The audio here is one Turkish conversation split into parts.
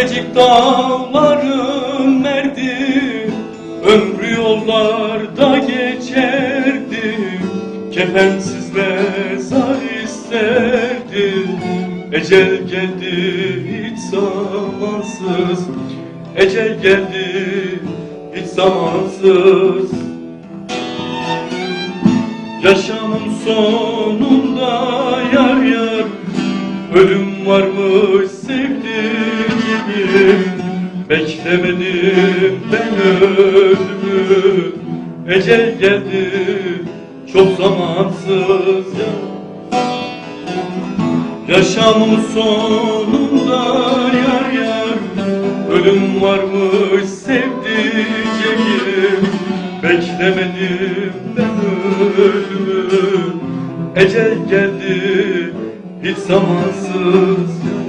Gelecek dağların merdi, ömrü yollarda geçerdi. Kefensiz mezar isterdi. Ecel geldi hiç zamansız. Ecel geldi hiç zamansız. Yaşamın sonunda yar yar ölüm varmış sevdiğim. Beklemedim ben ölümü. Ecel geldi çok zamansız ya. Yaşamın sonunda yar yar ölüm varmış sevdiceğim. Beklemedim ben ölümü. Ecel geldi hiç zamansız ya.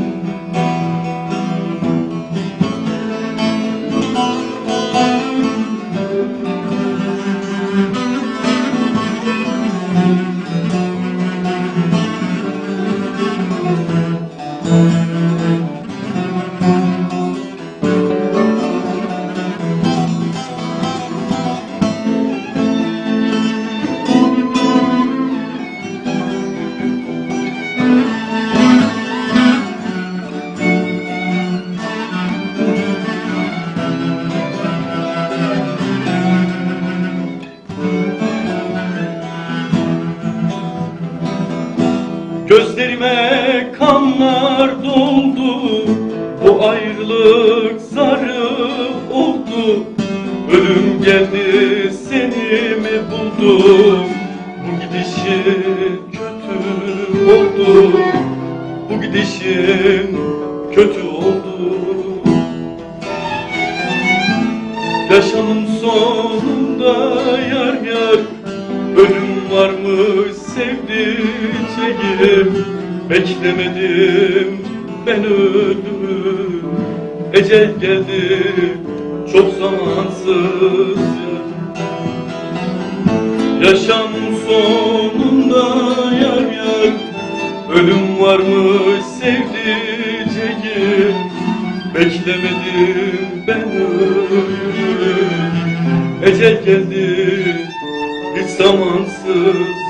Gözlerime kanlar doldu, bu ayrılık zarı oldu. Ölüm geldi seni mi buldu, bu gidişin kötü oldu. Bu gidişin kötü oldu. Yaşamın sonunda yar yar ölüm varmış sevdiceğim. Beklemedim ben ölümü. Ecel geldi çok zamansız. Yaşamın sonunda yar yar ölüm varmış sevdiceğim. Beklemedim ben ölümü. Ecel geldi hiç zamansız.